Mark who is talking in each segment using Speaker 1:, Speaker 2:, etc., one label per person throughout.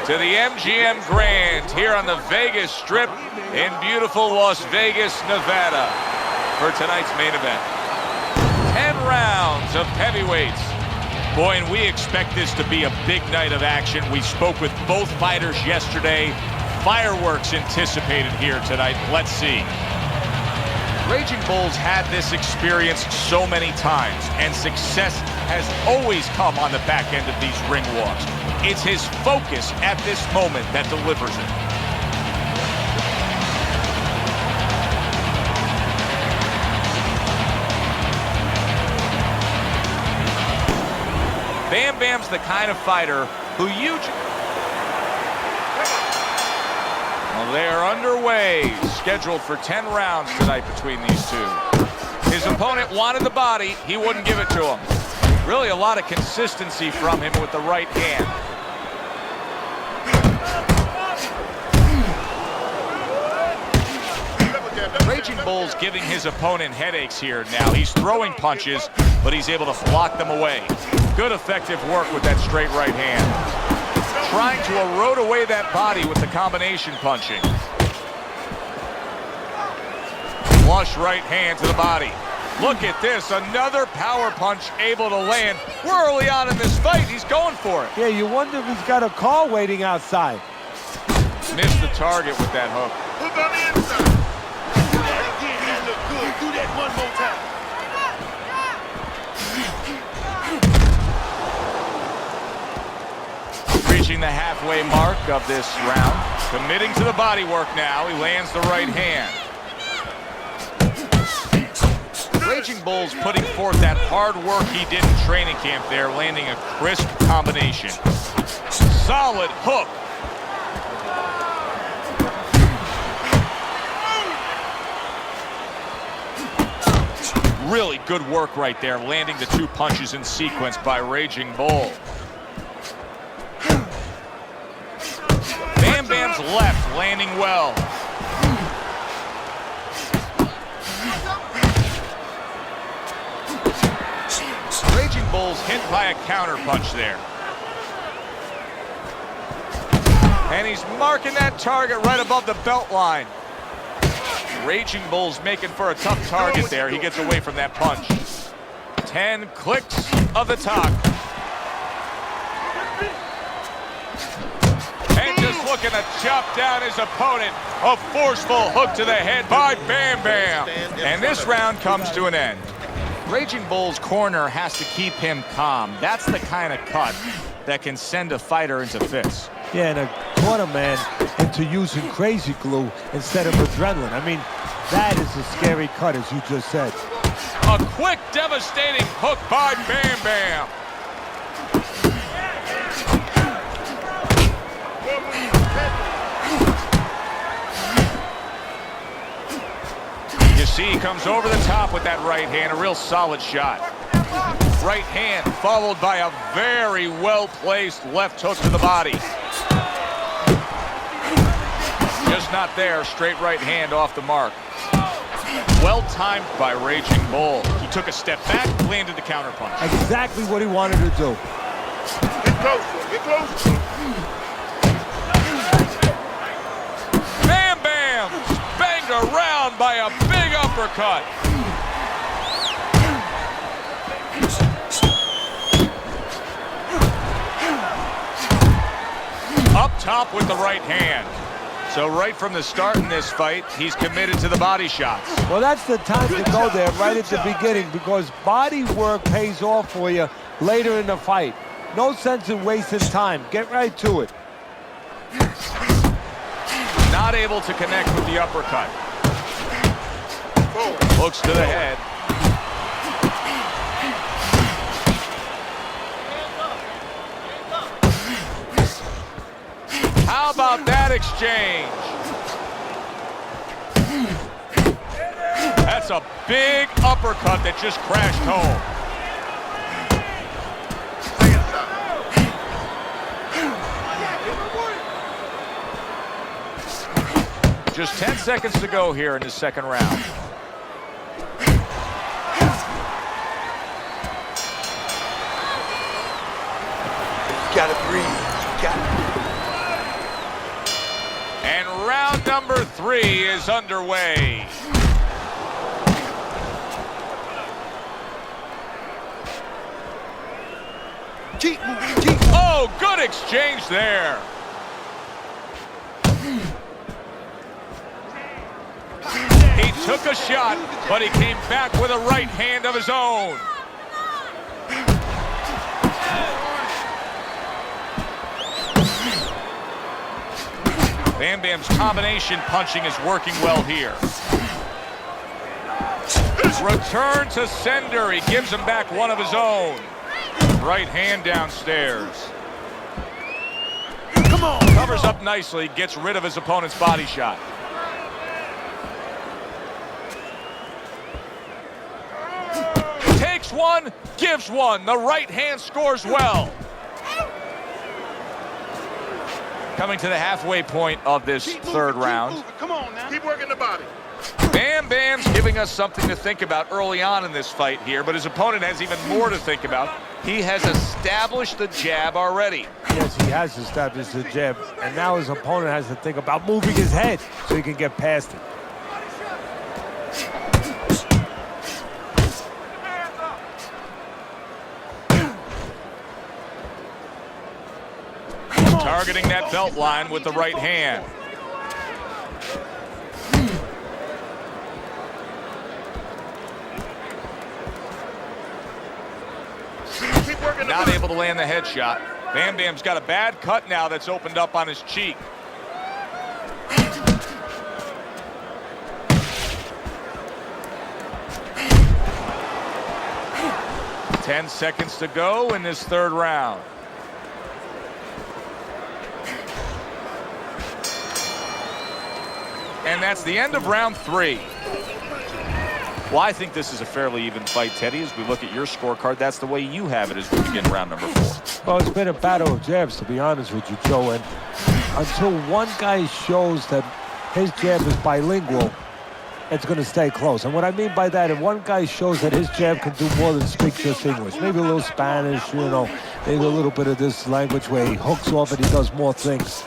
Speaker 1: to the MGM Grand here on the Vegas Strip in beautiful Las Vegas, Nevada for tonight's main event. 10 rounds of heavyweights. Boy, and we expect this to be a big night of action. We spoke with both fighters yesterday. Fireworks anticipated here tonight. Let's see. Raging Bull's had this experience so many times, and success has always come on the back end of these ring walks. It's his focus at this moment that delivers it. Bam Bam's the kind of fighter who Well, they are underway, scheduled for 10 rounds tonight between these two. His opponent wanted the body, he wouldn't give it to him. Really a lot of consistency from him with the right hand. Raging Bull's giving his opponent headaches here now. He's throwing punches, but he's able to block them away. Good effective work with that straight right hand. Trying to erode away that body with the combination punching. Flush right hand to the body. Look at this, another power punch able to land. We're early on in this fight, he's going for it.
Speaker 2: Yeah, you wonder if he's got a car waiting outside.
Speaker 1: Missed the target with that hook.
Speaker 3: Hook on the inside. Again, that look good. Do that one more time.
Speaker 1: Reaching the halfway mark of this round. Committing to the body work now. He lands the right hand. Raging Bull's putting forth that hard work he did in training camp there, landing a crisp combination. Solid hook. Really good work right there, landing the two punches in sequence by Raging Bull. Bam Bam's left landing well. Raging Bull's hit by a counter punch there. And he's marking that target right above the belt line. Raging Bull's making for a tough target there. He gets away from that punch. 10 clicks of the top. And just looking to chop down his opponent. A forceful hook to the head by Bam Bam. And this round comes to an end. Raging Bull's corner has to keep him calm. That's the kind of cut that can send a fighter into fits.
Speaker 2: Yeah, and a corner man into using crazy glue instead of adrenaline. I mean, that is a scary cut, as you just said.
Speaker 1: A quick, devastating hook by Bam Bam. You see, he comes over the top with that right hand, a real solid shot. Right hand followed by a very well-placed left hook to the body. Just not there, straight right hand off the mark. Well-timed by Raging Bull. He took a step back, landed the counter punch.
Speaker 2: Exactly what he wanted to do.
Speaker 3: Get closer, get closer.
Speaker 1: Bam Bam! Banged around by a big uppercut. Up top with the right hand. So right from the start in this fight, he's committed to the body shots.
Speaker 2: Well, that's the time to go there right at the beginning, because body work pays off for you later in the fight. No sense in wasting time. Get right to it.
Speaker 1: Not able to connect with the uppercut. Looks to the head. How about that exchange? That's a big uppercut that just crashed home. Just 10 seconds to go here in the second round.
Speaker 3: You gotta breathe. You gotta.
Speaker 1: number 3 is underway.
Speaker 3: Keep moving, keep.
Speaker 1: Oh, good exchange there. He took a shot, but he came back with a right hand of his own. Bam Bam's combination punching is working well here. Return to sender. He gives him back one of his own. Right hand downstairs.
Speaker 3: Come on.
Speaker 1: Covers up nicely, gets rid of his opponent's body shot. Takes one, gives one. The right hand scores well. Coming to the halfway point of this third round.
Speaker 3: Come on now. Keep working the body.
Speaker 1: Bam Bam's giving us something to think about early on in this fight here, but his opponent has even more to think about. He has established the jab already.
Speaker 2: Yes, he has established the jab, and now his opponent has to think about moving his head so he can get past it.
Speaker 1: Targeting that belt line with the right hand. Not able to land the headshot. Bam Bam's got a bad cut now that's opened up on his cheek. Ten seconds to go in this third round. And that's the end of round 3. Well, I think this is a fairly even fight, Teddy. As we look at your scorecard, that's the way you have it as we begin round number 4.
Speaker 2: Well, it's been a battle of jabs, to be honest with you, Joe. And until one guy shows that his jab is bilingual, it's going to stay close. And what I mean by that, if one guy shows that his jab can do more than speak just English, maybe a little Spanish, you know, maybe a little bit of this language where he hooks off and he does more things,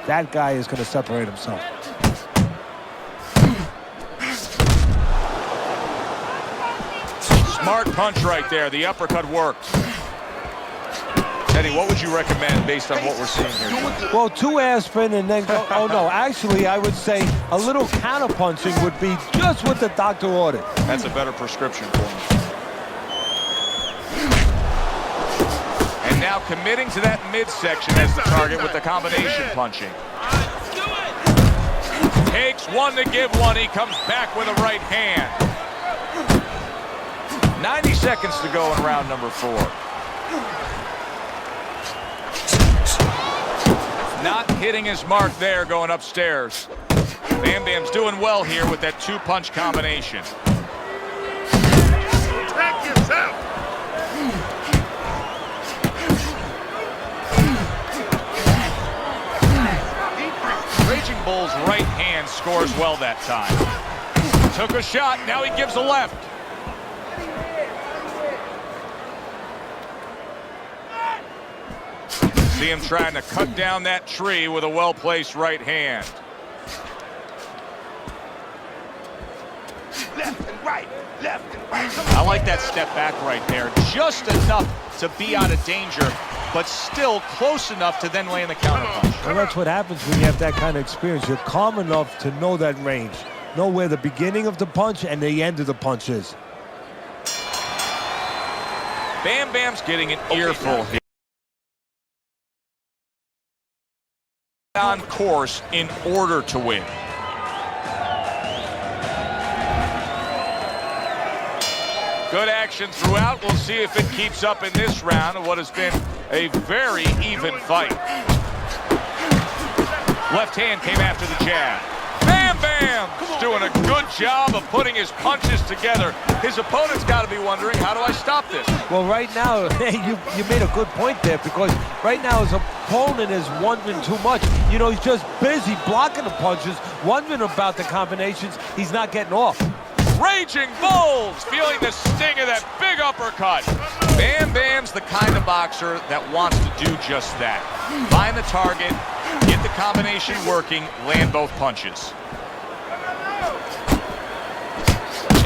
Speaker 2: that guy is going to separate himself.
Speaker 1: Smart punch right there. The uppercut works. Teddy, what would you recommend based on what we're seeing here?
Speaker 2: Well, 2 aspirin and then go. Oh, no. Actually, I would say a little counter-punching would be just what the doctor ordered.
Speaker 1: That's a better prescription for him. And now committing to that midsection as the target with the combination punching. Takes one to give one. He comes back with a right hand. 90 seconds to go in round number 4. Not hitting his mark there going upstairs. Bam Bam's doing well here with that 2-punch combination.
Speaker 3: Attack yourself.
Speaker 1: Raging Bull's right hand scores well that time. Took a shot, now he gives a left. See him trying to cut down that tree with a well-placed right hand.
Speaker 3: Left and right, left and right.
Speaker 1: I like that step back right there. Just enough to be out of danger, but still close enough to then land the counter punch.
Speaker 2: Well, that's what happens when you have that kind of experience. You're calm enough to know that range. Know where the beginning of the punch and the end of the punch is.
Speaker 1: Bam Bam's getting an earful here. On course in order to win. Good action throughout. We'll see if it keeps up in this round of what has been a very even fight. Left hand came after the jab. Bam Bam doing a good job of putting his punches together. His opponent's got to be wondering, how do I stop this?
Speaker 2: Well, right now, you made a good point there, because right now his opponent is wondering too much. You know, he's just busy blocking the punches, wondering about the combinations. He's not getting off.
Speaker 1: Raging Bulls feeling the sting of that big uppercut. Bam Bam's the kind of boxer that wants to do just that. Find the target, get the combination working, land both punches.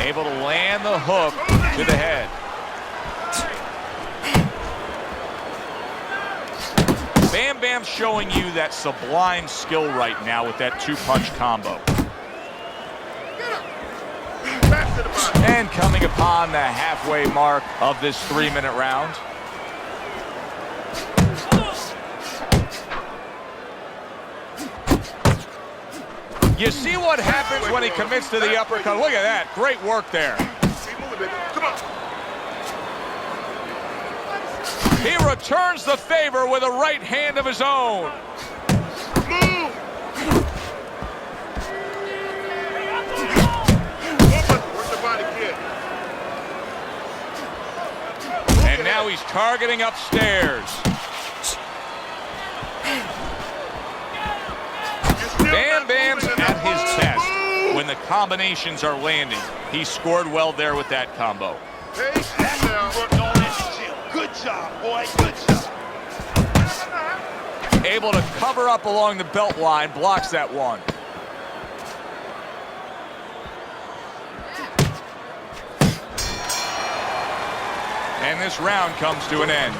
Speaker 1: Able to land the hook to the head. Bam Bam's showing you that sublime skill right now with that two-punch combo. And coming upon the halfway mark of this 3-minute round. You see what happens when he commits to the uppercut. Look at that. Great work there.
Speaker 3: Come on.
Speaker 1: He returns the favor with a right hand of his own.
Speaker 3: Move. Where's the body kid?
Speaker 1: And now he's targeting upstairs. Bam Bam's at his best when the combinations are landing. He scored well there with that combo.
Speaker 3: Hey, worked on that shit. Good job, boy. Good job.
Speaker 1: Able to cover up along the belt line, blocks that one. And this round comes to an end.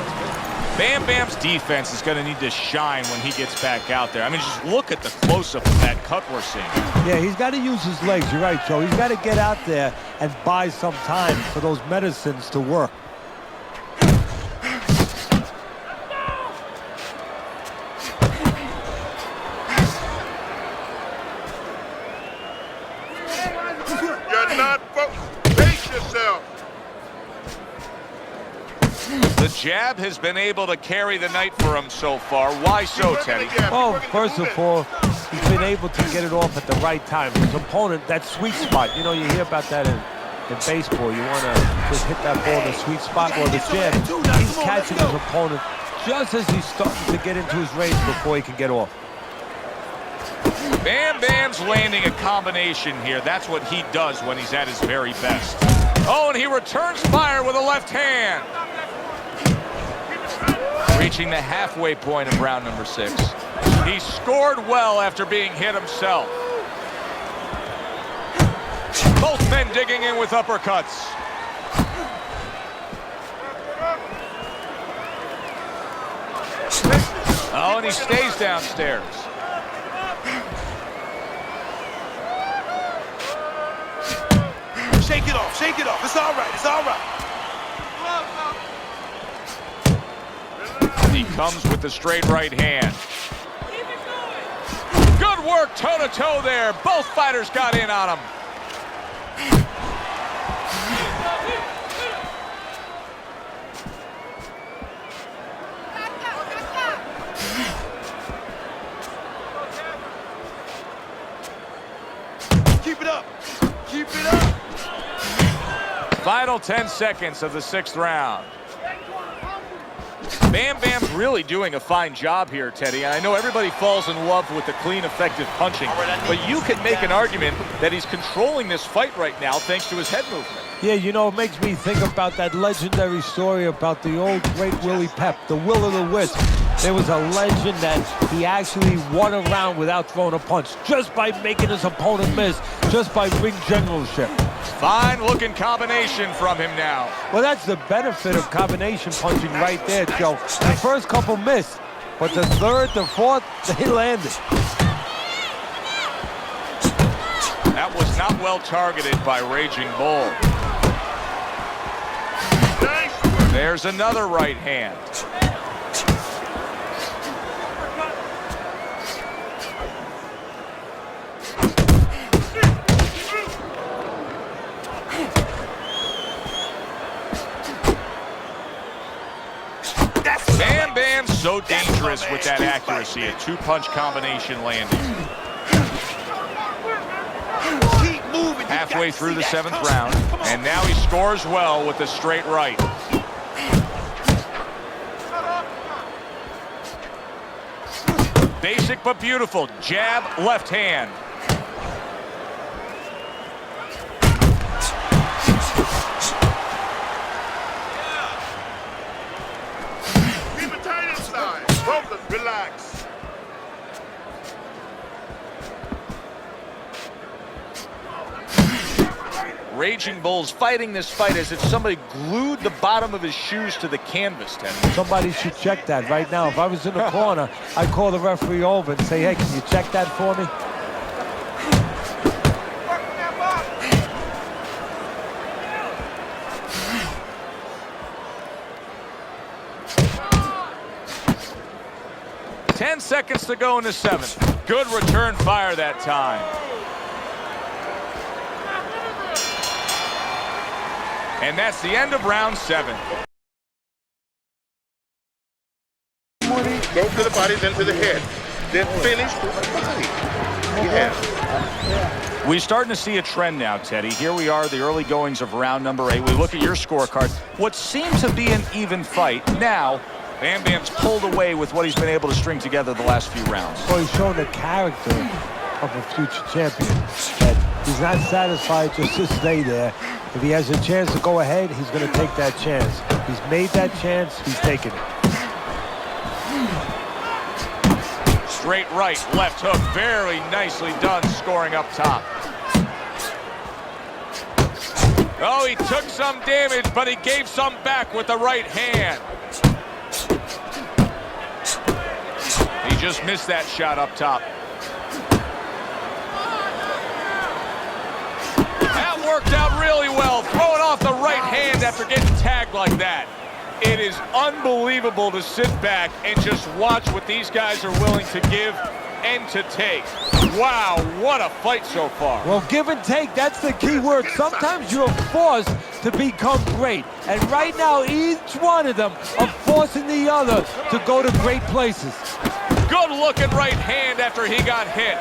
Speaker 1: Bam Bam's defense is going to need to shine when he gets back out there. I mean, just look at the close-up of that cut we're seeing.
Speaker 2: Yeah, he's got to use his legs. You're right, Joe. He's got to get out there and buy some time for those medicines to work.
Speaker 3: You're not pace yourself.
Speaker 1: The jab has been able to carry the night for him so far. Why so, Teddy?
Speaker 2: Well, first of all, he's been able to get it off at the right time. His opponent, that sweet spot. You know, you hear about that in baseball. You want to just hit that ball in the sweet spot or the jab. He's catching his opponent just as he's starting to get into his range before he can get off.
Speaker 1: Bam Bam's landing a combination here. That's what he does when he's at his very best. Oh, and he returns fire with a left hand. Reaching the halfway point of round number 6. He scored well after being hit himself. Both men digging in with uppercuts. Oh, and he stays downstairs.
Speaker 3: Shake it off. Shake it off. It's all right. It's all right.
Speaker 1: He comes with the straight right hand. Good work toe-to-toe there. Both fighters got in on him.
Speaker 3: Keep it up. Keep it up.
Speaker 1: Final 10 seconds of the 6th round. Bam Bam's really doing a fine job here, Teddy. And I know everybody falls in love with the clean, effective punching, but you can make an argument that he's controlling this fight right now thanks to his head movement.
Speaker 2: Yeah, you know, it makes me think about that legendary story about the old great Willie Pep, the Will o' the Wisp. There was a legend that he actually won a round without throwing a punch, just by making his opponent miss, just by ring generalship.
Speaker 1: Fine-looking combination from him now.
Speaker 2: Well, that's the benefit of combination punching right there, Joe. The first couple missed, but the third, the fourth, they landed.
Speaker 1: That was not well targeted by Raging Bull. There's another right hand. Bam Bam's so dangerous with that accuracy. A two-punch combination landing.
Speaker 3: Keep moving.
Speaker 1: Halfway through the 7th round, and now he scores well with the straight right. Basic but beautiful. Jab, left hand.
Speaker 3: Relax.
Speaker 1: Raging Bull's fighting this fight as if somebody glued the bottom of his shoes to the canvas, Teddy.
Speaker 2: Somebody should check that right now. If I was in the corner, I'd call the referee over and say, hey, can you check that for me?
Speaker 1: Ten seconds to go in the seventh. Good return fire that time. And that's the end of round 7.
Speaker 3: Go to the body, then to the head. Then finish with the body. Yeah.
Speaker 4: We're starting to see a trend now, Teddy. Here we are, the early goings of round number 8. We look at your scorecard. What seemed to be an even fight, now Bam Bam's pulled away with what he's been able to string together the last few rounds.
Speaker 2: Well, he's shown the character of a future champion. That he's not satisfied just to stay there. If he has a chance to go ahead, he's going to take that chance. He's made that chance. He's taken it.
Speaker 1: Straight right, left hook. Very nicely done, scoring up top. Oh, he took some damage, but he gave some back with the right hand. He just missed that shot up top. That worked out really well, throwing off the right hand after getting tagged like that. It is unbelievable to sit back and just watch what these guys are willing to give and to take. Wow, what a fight so far.
Speaker 2: Well, give and take, that's the key word. Sometimes you're forced to become great. And right now, each one of them are forcing the other to go to great places.
Speaker 1: Good looking right hand after he got hit.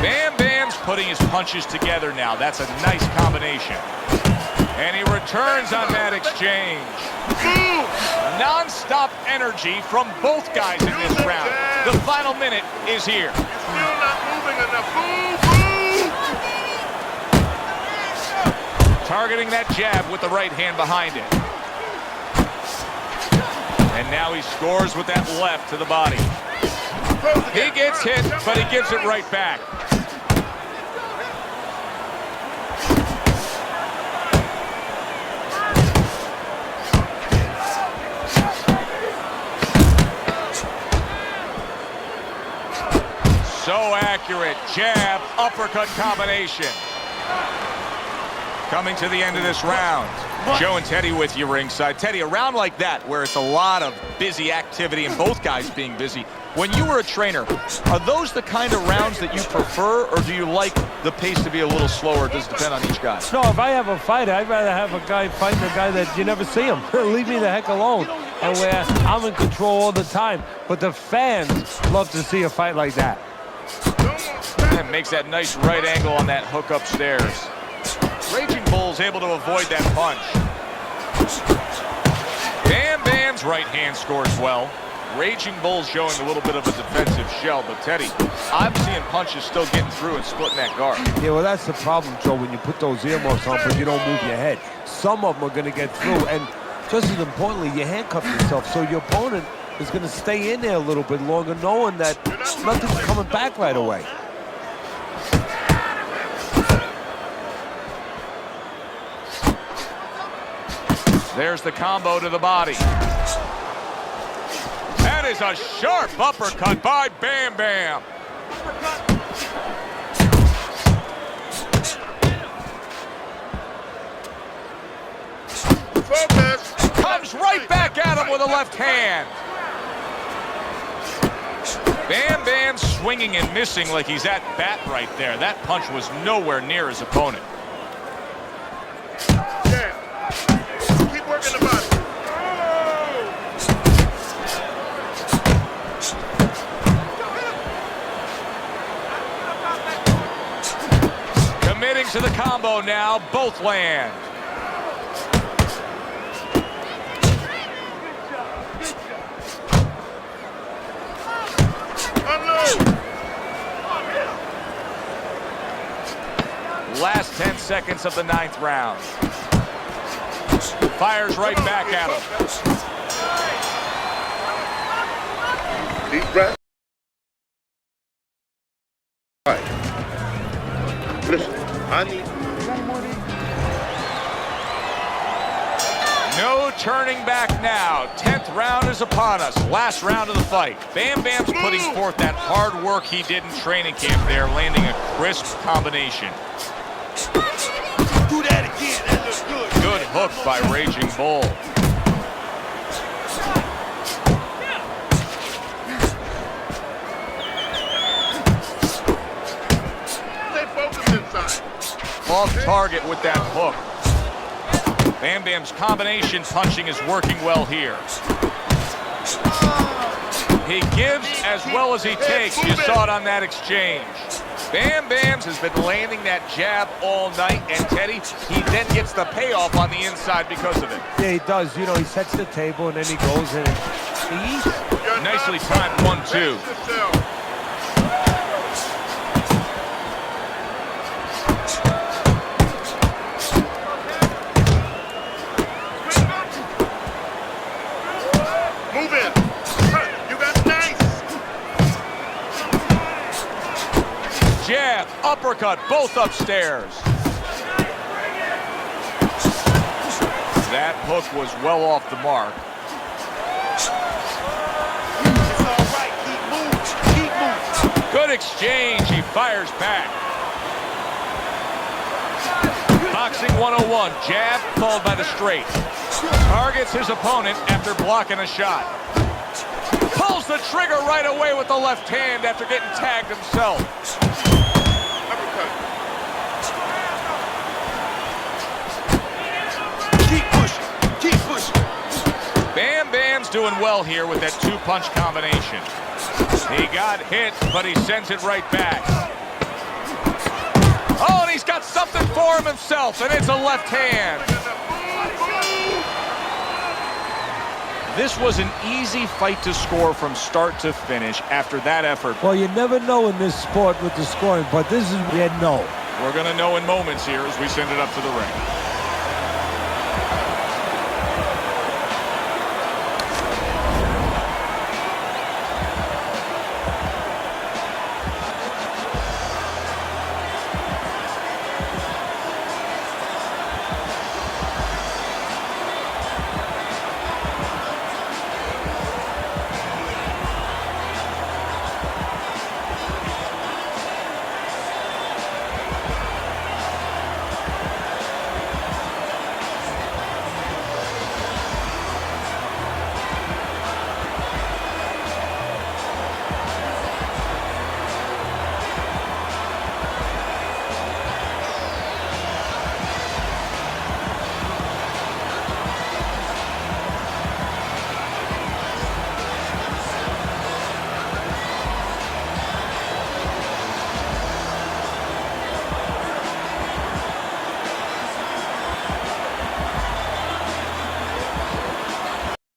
Speaker 1: Bam Bam's putting his punches together now. That's a nice combination. And he returns on that exchange. Non-stop energy from both guys in this round. The final minute is here.
Speaker 3: Still not moving enough.
Speaker 1: Targeting that jab with the right hand behind it. And now he scores with that left to the body. He gets hit, but he gives it right back. So accurate. Jab, uppercut combination. Coming to the end of this round. Joe and Teddy with you ringside. Teddy, a round like that where it's a lot of busy activity and both guys being busy. When you were a trainer, are those the kind of rounds that you prefer, or do you like the pace to be a little slower? It does depend on each guy.
Speaker 2: No, if I have a fight, I'd rather have a guy fighting a guy that you never see him. Leave me the heck alone. And where I'm in control all the time. But the fans love to see a fight like that.
Speaker 1: And makes that nice right angle on that hook upstairs. Raging Bull's able to avoid that punch. Bam Bam's right hand scores well. Raging Bull's showing a little bit of a defensive shell, but Teddy, I'm seeing punches still getting through and splitting that guard.
Speaker 2: Yeah, well, that's the problem, Joe, when you put those earmuffs on, but you don't move your head. Some of them are going to get through, and just as importantly, you handcuff yourself, so your opponent is going to stay in there a little bit longer, knowing that nothing's coming back right away.
Speaker 1: There's the combo to the body. That is a sharp uppercut by Bam Bam.
Speaker 3: Focus.
Speaker 1: Comes right back at him with a left hand. Bam Bam swinging and missing like he's at bat right there. That punch was nowhere near his opponent.
Speaker 3: Keep working the body.
Speaker 1: Committing to the combo now, both land. Last 10 seconds of the 9th round. Fires right back at him.
Speaker 3: Deep breath. All right. Listen, I need...
Speaker 1: No turning back now. 10th round is upon us. Last round of the fight. Bam Bam's putting forth that hard work he did in training camp there, landing a crisp combination.
Speaker 3: Do that again. That looks good.
Speaker 1: Good hook by Raging Bull.
Speaker 3: Stay focused inside.
Speaker 1: Off target with that hook. Bam Bam's combination punching is working well here. He gives as well as he takes. You saw it on that exchange. Bam Bam's has been landing that jab all night, and Teddy, he then gets the payoff on the inside because of it.
Speaker 2: Yeah, he does. You know, he sets the table, and then he goes and he eats.
Speaker 1: Nicely timed 1-2.
Speaker 3: Move in. You got nice.
Speaker 1: Jab, uppercut, both upstairs. That hook was well off the mark.
Speaker 3: It's all right. Keep moving. Keep moving.
Speaker 1: Good exchange. He fires back. Boxing 101. Jab followed by the straight. Targets his opponent after blocking a shot. Pulls the trigger right away with the left hand after getting tagged himself.
Speaker 3: Uppercut. Keep pushing. Keep pushing.
Speaker 1: Bam Bam's doing well here with that two-punch combination. He got hit, but he sends it right back. Oh, and he's got something for him himself, and it's a left hand. This was an easy fight to score from start to finish after that effort.
Speaker 2: Well, you never know in this sport with the scoring, but this is where no.
Speaker 1: We're going to know in moments here as we send it up to the ring.